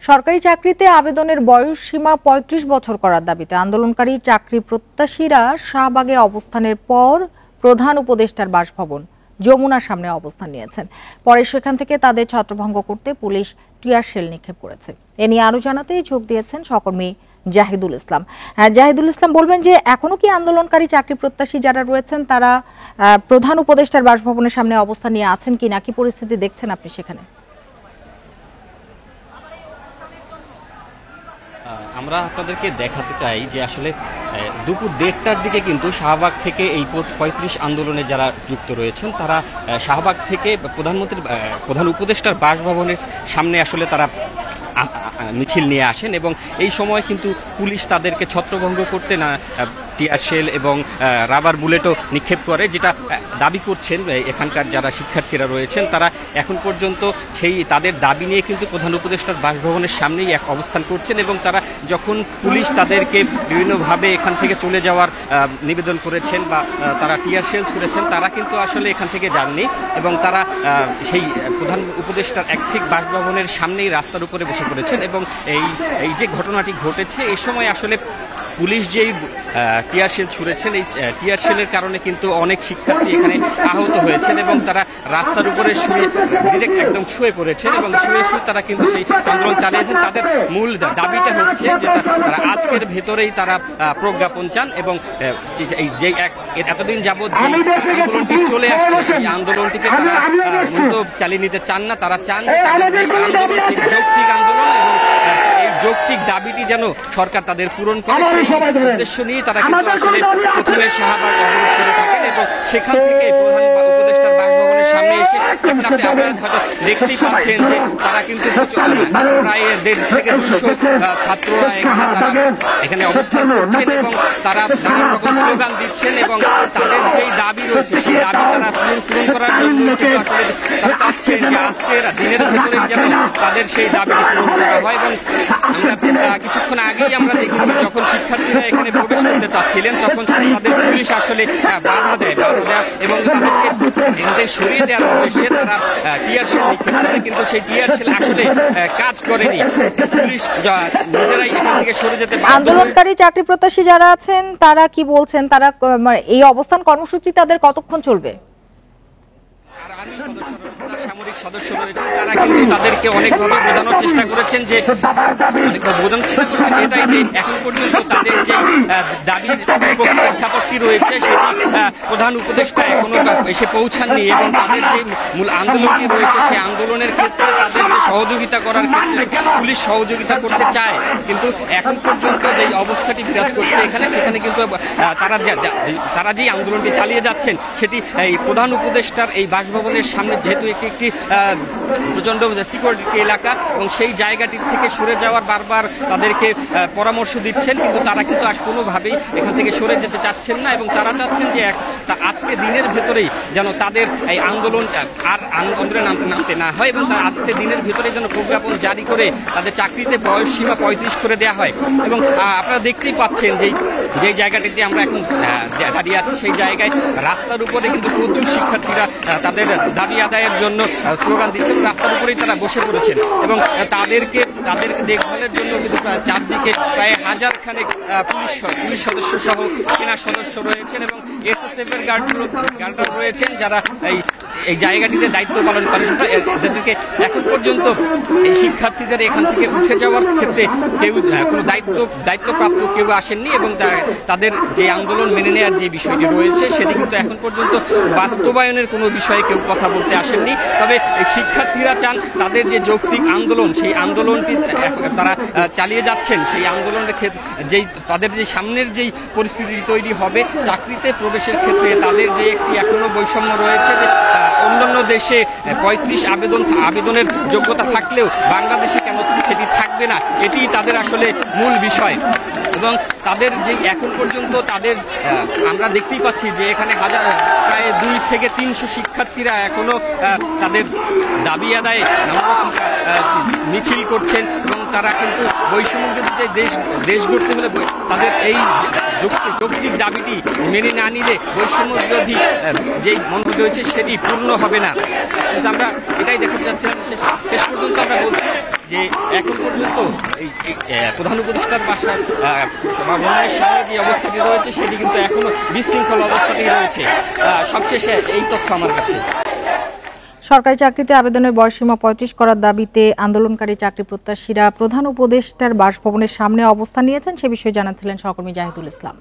সরকারি চাকরিতে আবেদনের বয়স সীমা ৩৫ বছর করার দাবিতে আন্দোলনকারী চাকরি প্রত্যাশীরা শাহবাগে অবস্থানের পর প্রধান উপদেষ্টার বাসভবন যমুনার সামনে অবস্থান নিয়েছেন। পরে সেখান থেকে তাদের ছত্রভঙ্গ করতে পুলিশ টিয়ার শেল নিক্ষেপ করেছে। এ নিয়ে আরো জানাতে যোগ দিয়েছেন সহকর্মী জাহিদুল ইসলাম। জাহিদুল ইসলাম, বলবেন যে এখনো কি আন্দোলনকারী চাকরি প্রত্যাশী যারা রয়েছেন তারা প্রধান উপদেষ্টার বাসভবনের সামনে অবস্থান নিয়ে আছেন কিনা, কি পরিস্থিতি দেখছেন আপনি সেখানে? আমরা আপনাদেরকে দেখাতে চাই যে আসলে দুপুর ১:৩০টার দিকে কিন্তু শাহবাগ থেকে এই ৩৫ আন্দোলনে যারা যুক্ত রয়েছেন তারা শাহবাগ থেকে প্রধান উপদেষ্টার বাসভবনের সামনে আসলে তারা মিছিল নিয়ে আসেন এবং এই সময় কিন্তু পুলিশ তাদেরকে ছত্রভঙ্গ করতে না টিয়ার শেল এবং রাবার বুলেটও নিক্ষেপ করে, যেটা দাবি করছেন এখানকার যারা শিক্ষার্থীরা রয়েছেন তারা এখন পর্যন্ত তাদের দাবি নিয়ে কিন্তু প্রধান উপদেষ্টার বাসভবনের সামনেই এক অবস্থান করছেন এবং তারা যখন পুলিশ তাদেরকে বিভিন্নভাবে এখান থেকে চলে যাওয়ার নিবেদন করেছেন বা তারা টিয়ার শেল ছুড়েছেন, তারা কিন্তু আসলে এখান থেকে যাননি এবং তারা সেই প্রধান উপদেষ্টার ঠিক বাসভবনের সামনেই রাস্তার উপরে বসে পড়েছেন এবং এই যে ঘটনাটি ঘটেছে এই সময় আসলে পুলিশ যেই টিয়ার শেল ছুড়েছেন এই টিয়ার শেলের কারণে কিন্তু অনেক শিক্ষার্থী এখানে আহত হয়েছেন এবং তারা রাস্তার উপরে একদম শুয়ে পড়েছেন এবং শুয়ে তারা কিন্তু সেই আন্দোলন চালিয়েছেন। তাদের মূল দাবিটা হচ্ছে যে তারা আজকের ভেতরেই তারা প্রজ্ঞাপন চান এবং যে এতদিন যাবৎ যে আন্দোলনটি চলে আসছে সেই আন্দোলনটিকে তারা মূলত চালিয়ে নিতে চান না। তারা চান যে তাদের আন্দোলন যৌক্তিক আন্দোলন এবং এই যৌক্তিক দাবিটি যেন সরকার তাদের পূরণ করে সেই উদ্দেশ্য নিয়ে তারা কিন্তু আসলে প্রথমে শাহবাগ অবরোধ করে থাকেন এবং সেখান থেকে প্রধান উপদেষ্টার বাসভবনের সামনে এসে এখন আপনারা হয়তো দেখতেই পাচ্ছেন যে তারা কিন্তু প্রায় ১৫০ থেকে ২০০ ছাত্ররা এখানে অবস্থান করছেন এবং তারা নানান রকম স্লোগান দিচ্ছেন এবং তাদের যেই দাবি রয়েছে সেই দাবি তারা পূরণ করার জন্য কিন্তু আসলে তারা চাচ্ছেন যে আজকের দিনের ভেতরে যেন তাদের সেই দাবিটি পূরণ করা হয়। এবং আমরা কিছুক্ষণ আগেই আমরা দেখেছি যখন শিক্ষার্থীরা এখানে প্রবেশ করতে চাচ্ছিলেন তখন তাদের পুলিশ আসলে বাধা দেয় এবং তাদেরকে সরিয়ে দেওয়ার উদ্দেশ্যে তারা টিয়ার শেল নিক্ষেপ করে, কিন্তু সেই টিয়ার শেল আসলে কাজ করেনি। পুলিশ নিজেরাই এখান থেকে সরে যেতে বাধ্য। আন্দোলনকারী চাকরি প্রত্যাশী যারা আছেন তারা কি বলছেন, তারা এই অবস্থান কর্মসূচি তাদের কতক্ষণ চলবে? সামরিক সদস্য রয়েছেন তারা কিন্তু তাদেরকে অনেকভাবে বোঝানোর চেষ্টা করেছেন এটাই যে এখন পর্যন্ত তাদের যে দাবির প্রেক্ষাপটটি রয়েছে সেটি প্রধান উপদেষ্টা এখনো এসে পৌঁছাননি এবং তাদের যে মূল আন্দোলনটি রয়েছে সেই আন্দোলনের ক্ষেত্রে তাদের যে সহযোগিতা করার ক্ষেত্রে পুলিশ সহযোগিতা করতে চায়, কিন্তু এখন পর্যন্ত যে অবস্থাটি বিরাজ করছে সেখানে কিন্তু তারা যেই আন্দোলনটি চালিয়ে যাচ্ছেন সেটি এই প্রধান উপদেষ্টার এই বাসভবনের সামনে যেহেতু একটি প্রচন্ড সিকিউরিটি এলাকা এবং সেই জায়গাটি থেকে সরে যাওয়ার বারবার তাদেরকে পরামর্শ দিচ্ছেন, কিন্তু তারা কিন্তু কোনোভাবেই এখান থেকে সরে যেতে চাচ্ছেন না এবং তারা চাচ্ছেন যে আজকে দিনের ভেতরেই যেন তাদের এই আন্দোলন আর আন্দোলনে নামতে না হয় এবং আজকে দিনের ভেতরেই যেন প্রজ্ঞাপন জারি করে তাদের চাকরিতে বয়স সীমা ৩৫ করে দেওয়া হয়। এবং আপনারা দেখতেই পাচ্ছেন যে জায়গাটিতে আমরা এখন দাঁড়িয়ে আছি সেই জায়গায় রাস্তার উপরে কিন্তু প্রচুর শিক্ষার্থীরা তাদের দাবি আদায়ের জন্য স্লোগান দিচ্ছেন, রাস্তার উপরেই তারা বসে পড়েছেন এবং তাদেরকে দেখভালের জন্য কিন্তু চারদিকে প্রায় ১০০০ খানেক পুলিশ সদস্য সহ সেনা সদস্য রয়েছেন এবং এসএসএফ এর গার্ডরা রয়েছেন যারা এই জায়গাটিতে দায়িত্ব পালন করেন। যাদেরকে এখন পর্যন্ত এই শিক্ষার্থীদের এখান থেকে উঠে যাওয়ার ক্ষেত্রে কেউ কোনো দায়িত্বপ্রাপ্ত কেউ আসেননি এবং তাদের যে আন্দোলন মেনে নেওয়ার যে বিষয়টি রয়েছে সেটি কিন্তু এখন পর্যন্ত বাস্তবায়নের কোনো বিষয়ে কেউ কথা বলতে আসেননি। তবে শিক্ষার্থীরা চান তাদের যে যৌক্তিক আন্দোলন সেই আন্দোলনটি তারা চালিয়ে যাচ্ছেন, সেই আন্দোলনের ক্ষেত্রে তাদের যে সামনের যেই পরিস্থিতি তৈরি হবে চাকরিতে প্রবেশের ক্ষেত্রে তাদের যে একটি এখনো বৈষম্য রয়েছে যে অন্যান্য দেশে ৩৫ আবেদনের যোগ্যতা থাকলেও বাংলাদেশে কেন সেটি থাকবে না, এটি তাদের আসলে মূল বিষয়। এবং তাদের যে এখন পর্যন্ত আমরা দেখতেই পাচ্ছি যে এখানে প্রায় ২ থেকে ৩০০ শিক্ষার্থীরা এখনো তাদের দাবি আদায়ে নানারকম মিছিল করছেন এবং তারা কিন্তু বৈষম্য বিরোধী দেশ গড়তে হলে তাদের এই যৌক্তিক দাবিটি মেনে না নিলে বৈষম্য বিরোধী যেই মনোভাব রয়েছে সেটি পূর্ণ হবে না। কিন্তু আমরা এটাই দেখতে চাচ্ছিলাম শেষ পর্যন্ত আমরা বলছি যে এখন পর্যন্ত প্রধান উপদেষ্টার বাসার ভবনের সামনে যে অবস্থাটি রয়েছে সেটি কিন্তু এখনো বিশৃঙ্খল অবস্থাতেই রয়েছে। সবশেষে এই তথ্য আমার কাছে। সরকারি চাকরিতে আবেদনের বয়সসীমা ৩৫ করার দাবিতে আন্দোলনকারী চাকরি প্রত্যাশীরা প্রধান উপদেষ্টার বাসভবনের সামনে অবস্থান নিয়েছেন, সে বিষয়ে জানাচ্ছিলেন সহকর্মী জাহিদুল ইসলাম।